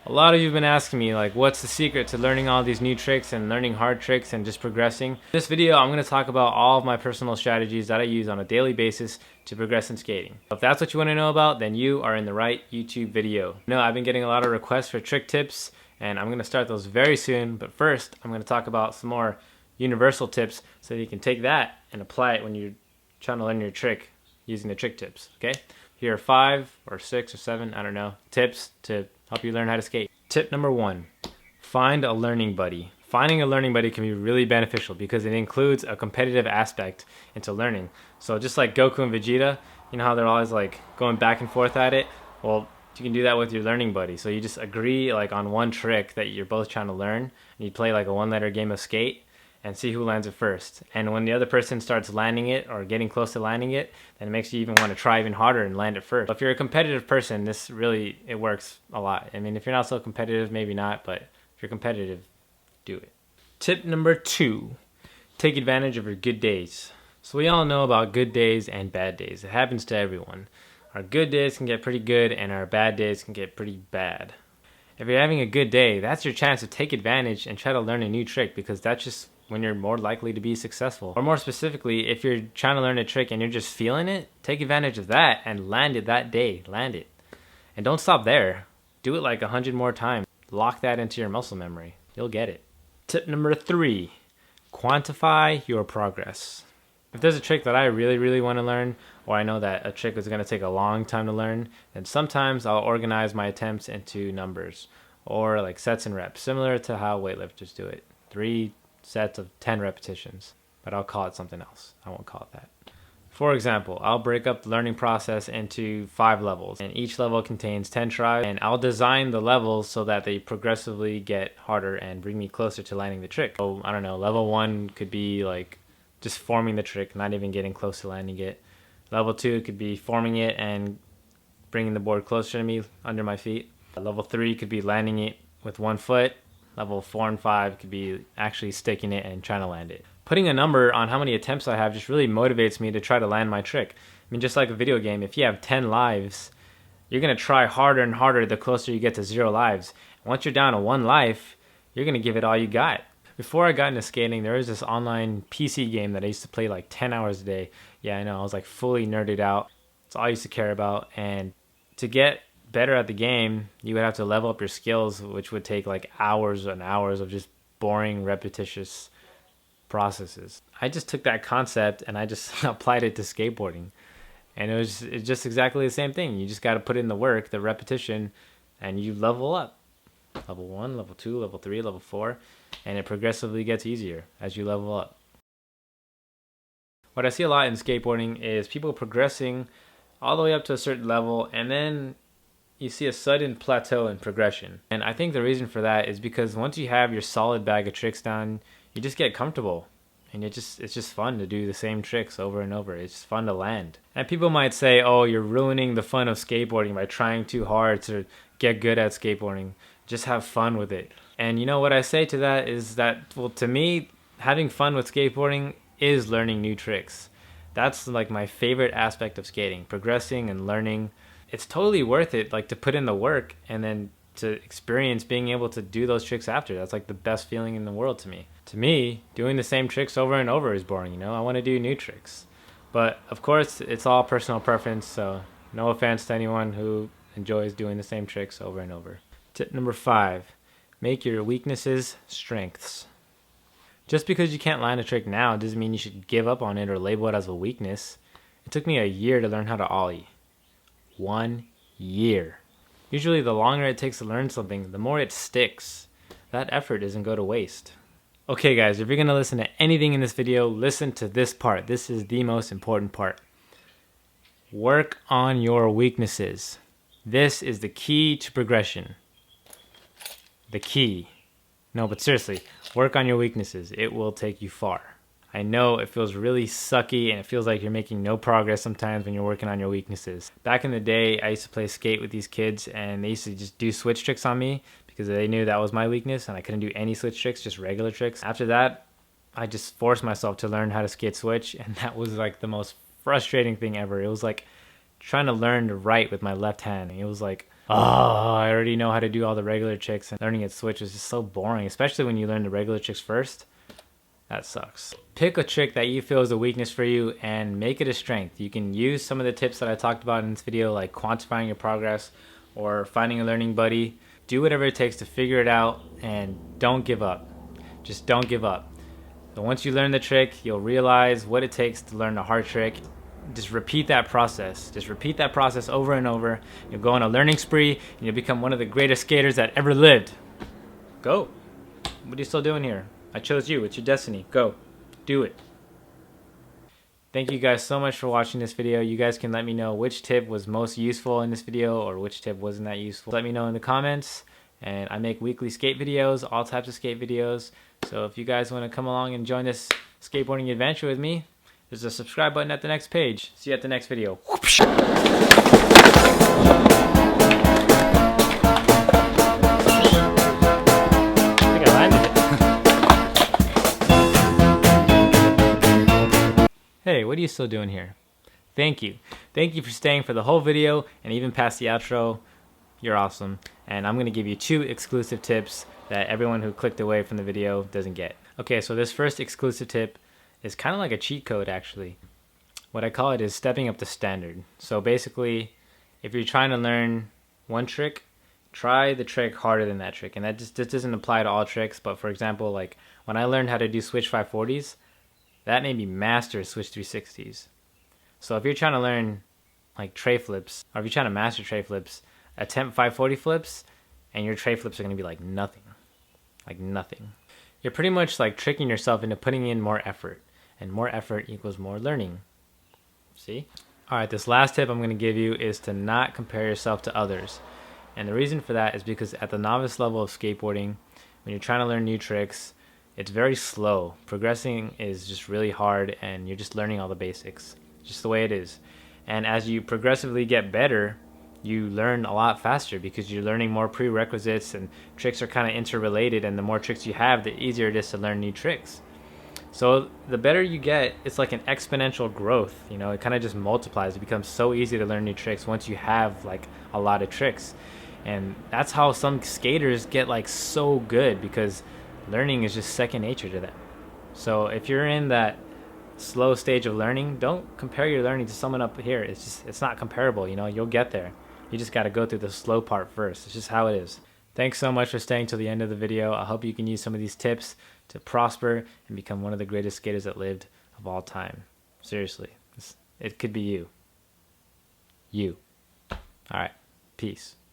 A lot of you have been asking me like what's the secret to learning all these new tricks and learning hard tricks and just progressing. In this video I'm going to talk about all of my personal strategies that I use on a daily basis to progress in skating. If that's what you want to know about, then you are in the right YouTube video. I've been getting a lot of requests for trick tips and I'm going to start those very soon, but first I'm going to talk about some more universal tips so that you can take that and apply it when you're trying to learn your trick using the trick tips, okay? Here are 5 or 6 or 7, I don't know, tips to help you learn how to skate. Tip number 1, find a learning buddy. Finding a learning buddy can be really beneficial because it includes a competitive aspect into learning. So just like Goku and Vegeta, you know how they're always like going back and forth at it? Well, you can do that with your learning buddy. So you just agree like on one trick that you're both trying to learn, and you play like a one-letter game of skate and see who lands it first. And when the other person starts landing it or getting close to landing it, then it makes you even want to try even harder and land it first. If you're a competitive person, this really, it works a lot. I mean, if you're not so competitive, maybe not, but if you're competitive, do it. Tip number 2, take advantage of your good days. So we all know about good days and bad days. It happens to everyone. Our good days can get pretty good and our bad days can get pretty bad. If you're having a good day, that's your chance to take advantage and try to learn a new trick, because that's just when you're more likely to be successful. Or more specifically, if you're trying to learn a trick and you're just feeling it, take advantage of that and land it that day. Land it. And don't stop there. Do it like 100 more times. Lock that into your muscle memory. You'll get it. Tip number 3, quantify your progress. If there's a trick that I really want to learn, or I know that a trick is going to take a long time to learn, then sometimes I'll organize my attempts into numbers or like sets and reps, similar to how weightlifters do it. 3 sets of 10 repetitions, but I'll call it something else. I won't call it that. For example, I'll break up the learning process into 5 levels, and each level contains 10 tries, and I'll design the levels so that they progressively get harder and bring me closer to landing the trick. So, I don't know, level 1 could be like just forming the trick, not even getting close to landing it. Level 2 could be forming it and bringing the board closer to me under my feet. Level 3 could be landing it with one foot. Level 4 and 5 could be actually sticking it and trying to land it. Putting a number on how many attempts I have just really motivates me to try to land my trick. I mean, just like a video game, if you have 10 lives, you're going to try harder and harder the closer you get to 0 lives. Once you're down to 1 life, you're going to give it all you got. Before I got into skating, there was this online PC game that I used to play like 10 hours a day. Yeah, I know, I was like fully nerded out. That's all I used to care about. And to get better at the game, you would have to level up your skills, which would take like hours and hours of just boring, repetitious processes. I just took that concept and I just applied it to skateboarding. And it's just exactly the same thing. You just got to put in the work, the repetition, and you level up. Level 1, level 2, level 3, level 4, and it progressively gets easier as you level up. What I see a lot in skateboarding is people progressing all the way up to a certain level, and then you see a sudden plateau in progression. And I think the reason for that is because once you have your solid bag of tricks down, you just get comfortable. And it's just fun to do the same tricks over and over. It's just fun to land. And people might say, oh, you're ruining the fun of skateboarding by trying too hard to get good at skateboarding. Just have fun with it. And you know what I say to that is that, well, to me, having fun with skateboarding is learning new tricks. That's like my favorite aspect of skating, progressing and learning. It's totally worth it, like to put in the work and then to experience being able to do those tricks after. That's like the best feeling in the world to me. To me, doing the same tricks over and over is boring, you know? I want to do new tricks. But of course, it's all personal preference, so no offense to anyone who enjoys doing the same tricks over and over. Tip number 5, make your weaknesses strengths. Just because you can't land a trick now doesn't mean you should give up on it or label it as a weakness. It took me a year to learn how to ollie. 1 year. Usually the longer it takes to learn something, the more it sticks. That effort doesn't go to waste. Okay guys, if you're going to listen to anything in this video, listen to this part. This is the most important part. Work on your weaknesses. This is the key to progression. The key. No, but seriously, work on your weaknesses. It will take you far. I know it feels really sucky and it feels like you're making no progress sometimes when you're working on your weaknesses. Back in the day, I used to play skate with these kids and they used to just do switch tricks on me because they knew that was my weakness and I couldn't do any switch tricks, just regular tricks. After that, I just forced myself to learn how to skate switch, and that was like the most frustrating thing ever. It was like trying to learn to write with my left hand. It was like oh, I already know how to do all the regular tricks, and learning at switch is just so boring, especially when you learn the regular tricks first. That sucks. Pick a trick that you feel is a weakness for you and make it a strength. You can use some of the tips that I talked about in this video, like quantifying your progress or finding a learning buddy. Do whatever it takes to figure it out and don't give up. Just don't give up. So once you learn the trick, you'll realize what it takes to learn the hard trick. Just repeat that process. Just repeat that process over and over. You'll go on a learning spree and you'll become one of the greatest skaters that ever lived. Go. What are you still doing here? I chose you. It's your destiny. Go. Do it. Thank you guys so much for watching this video. You guys can let me know which tip was most useful in this video or which tip wasn't that useful. Let me know in the comments. And I make weekly skate videos, all types of skate videos. So if you guys want to come along and join this skateboarding adventure with me, there's a subscribe button at the next page. See you at the next video. I think I landed it. Hey, what are you still doing here? Thank you. Thank you for staying for the whole video and even past the outro. You're awesome. And I'm going to give you 2 exclusive tips that everyone who clicked away from the video doesn't get. Okay, so this first exclusive tip is kind of like a cheat code actually. What I call it is stepping up the standard. So basically, if you're trying to learn one trick, try the trick harder than that trick. And that just doesn't apply to all tricks, but for example, like when I learned how to do switch 540s, that made me master switch 360s. So if you're trying to learn like tray flips, or if you're trying to master tray flips, attempt 540 flips and your tray flips are going to be like nothing. Like nothing. You're pretty much like tricking yourself into putting in more effort, and more effort equals more learning. See? Alright, this last tip I'm going to give you is to not compare yourself to others. And the reason for that is because at the novice level of skateboarding, when you're trying to learn new tricks, it's very slow. Progressing is just really hard and you're just learning all the basics. Just the way it is. And as you progressively get better, you learn a lot faster because you're learning more prerequisites and tricks are kind of interrelated, and the more tricks you have, the easier it is to learn new tricks. So the better you get, it's like an exponential growth, you know, it kind of just multiplies. It becomes so easy to learn new tricks once you have like a lot of tricks. And that's how some skaters get like so good, because learning is just second nature to them. So if you're in that slow stage of learning, don't compare your learning to someone up here. It's not comparable, you know, you'll get there. You just got to go through the slow part first. It's just how it is. Thanks so much for staying till the end of the video. I hope you can use some of these tips to prosper and become one of the greatest skaters that lived of all time. Seriously, it could be you. You. All right. Peace.